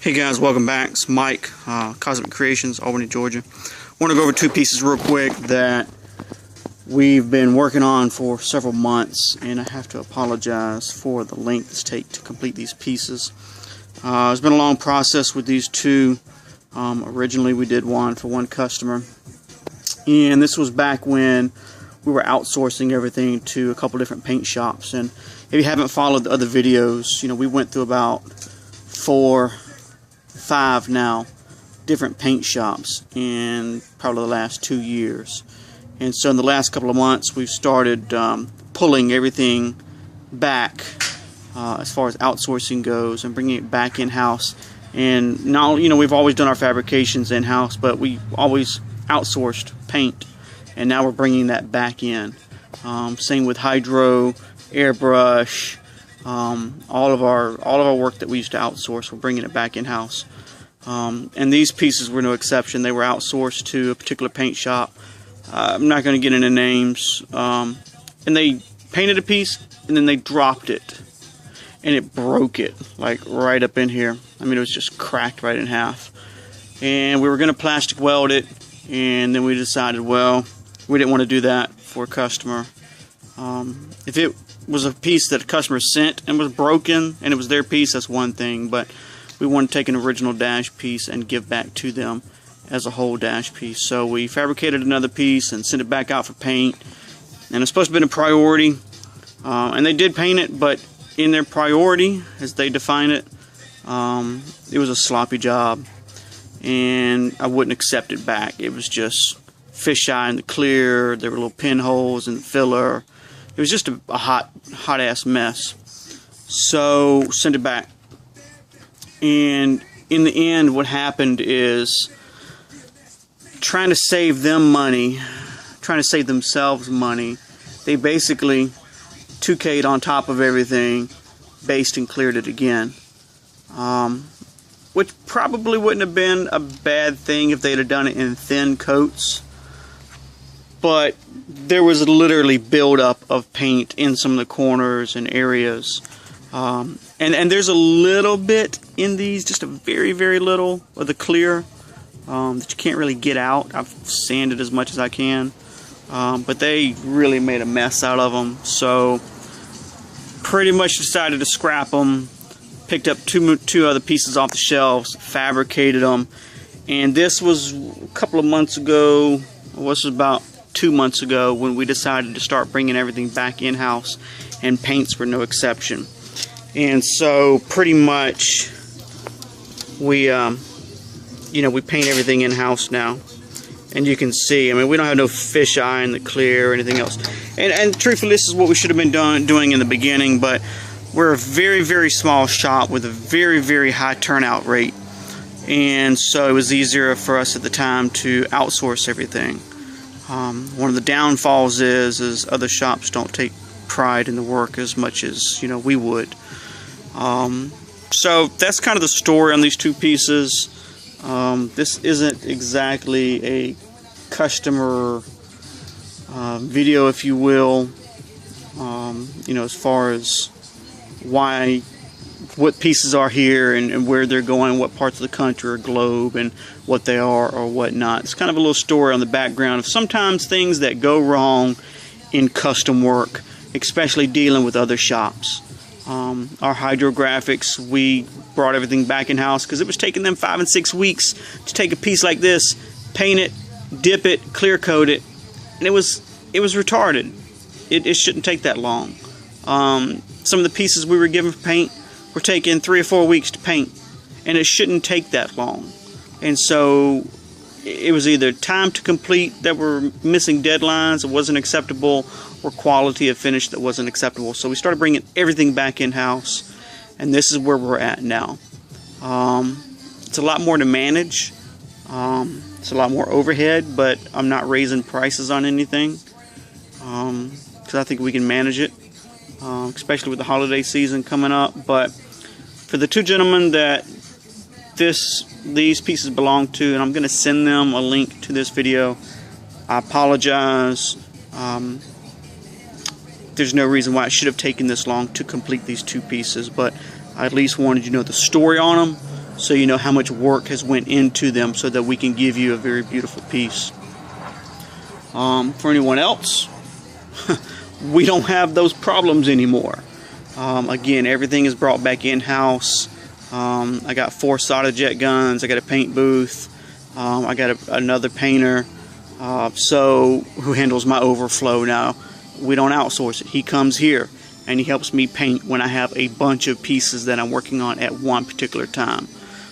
Hey guys, welcome back. It's Mike, Cosmic Creations, Albany, Georgia. I want to go over two pieces real quick that we've been working on for several months, and I have to apologize for the length it's take to complete these pieces. It's been a long process with these two. Originally we did one for one customer, and this was back when we were outsourcing everything to a couple different paint shops. And if you haven't followed the other videos, we went through about 5 now different paint shops in probably the last 2 years. And so in the last couple of months we've started pulling everything back as far as outsourcing goes and bringing it back in-house. And now, we've always done our fabrications in-house, but we always outsourced paint, and now we're bringing that back in. Same with hydro, airbrush, all of our work that we used to outsource, we're bringing it back in-house. And these pieces were no exception. They were outsourced to a particular paint shop. I'm not going to get into names. And they painted a piece, and then they dropped it, and it broke it, like right up in here. I mean, it was just cracked right in half. And we were going to plastic weld it, and then we decided, well, we didn't want to do that for a customer. If it was a piece that a customer sent and was broken, and it was their piece, that's one thing, but we want to take an original dash piece and give back to them as a whole dash piece. So we fabricated another piece and sent it back out for paint, and it's supposed to be a priority, and they did paint it, but in their priority, as they define it, it was a sloppy job, and I wouldn't accept it back. It was just fisheye in the clear, there were little pinholes in the filler. It was just a hot ass mess. So sent it back. And in the end, what happened is, trying to save them money, trying to save themselves money, they basically 2K'd on top of everything, based and cleared it again. Which probably wouldn't have been a bad thing if they'd have done it in thin coats. But there was literally buildup of paint in some of the corners and areas. And there's a little bit in these, just a very, very little of the clear that you can't really get out. I've sanded as much as I can. But they really made a mess out of them. So pretty much decided to scrap them. Picked up two other pieces off the shelves, fabricated them. And this was a couple of months ago. This was about 2 months ago when we decided to start bringing everything back in-house, and paints were no exception. And so pretty much we paint everything in-house now, and you can see, I mean, we don't have no fisheye in the clear or anything else. And truthfully, this is what we should have been doing in the beginning, but we're a very, very small shop with a very, very high turnout rate, and so it was easier for us at the time to outsource everything. One of the downfalls is other shops don't take pride in the work as much as we would. So that's kind of the story on these two pieces. This isn't exactly a customer video, if you will. As far as what pieces are here and where they're going, what parts of the country or globe, and what they are or what not. It's kind of a little story on the background of sometimes things that go wrong in custom work, especially dealing with other shops. Our hydrographics, we brought everything back in-house because it was taking them 5 and 6 weeks to take a piece like this, paint it, dip it, clear coat it, and it was retarded. It shouldn't take that long. Some of the pieces we were given for paint were taking 3 or 4 weeks to paint, and it shouldn't take that long. And so it was either time to complete that were missing deadlines, it wasn't acceptable, or quality of finish that wasn't acceptable. So we started bringing everything back in-house, and this is where we're at now. It's a lot more to manage. It's a lot more overhead, but I'm not raising prices on anything because I think we can manage it, especially with the holiday season coming up. But for the two gentlemen that these pieces belong to, and I'm going to send them a link to this video, I apologize. There's no reason why it should have taken this long to complete these two pieces, but I at least wanted you to know the story on them so you know how much work has went into them, so that we can give you a very beautiful piece. For anyone else, we don't have those problems anymore. Again, everything is brought back in-house. I got 4 solder jet guns. I got a paint booth. I got another painter who handles my overflow now. We don't outsource it. He comes here and he helps me paint when I have a bunch of pieces that I'm working on at one particular time.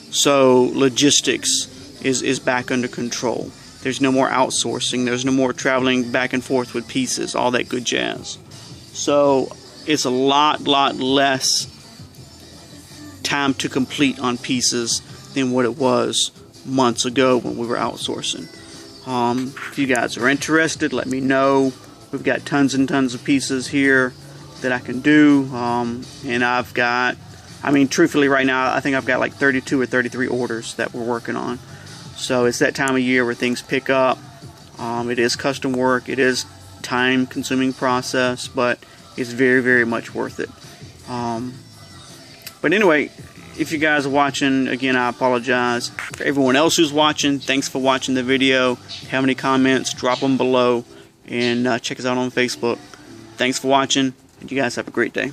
So logistics is back under control. There's no more outsourcing. There's no more traveling back and forth with pieces, all that good jazz. So it's a lot less time to complete on pieces than what it was months ago when we were outsourcing. If you guys are interested, let me know. We've got tons and tons of pieces here that I can do, and I've got, I mean, truthfully right now I think I've got like 32 or 33 orders that we're working on. So it's that time of year where things pick up. It is custom work. It is time consuming process, but it's very much worth it. But anyway, if you guys are watching, again, I apologize. For everyone else who's watching, thanks for watching the video. If you have any comments, drop them below, and check us out on Facebook. Thanks for watching, and you guys have a great day.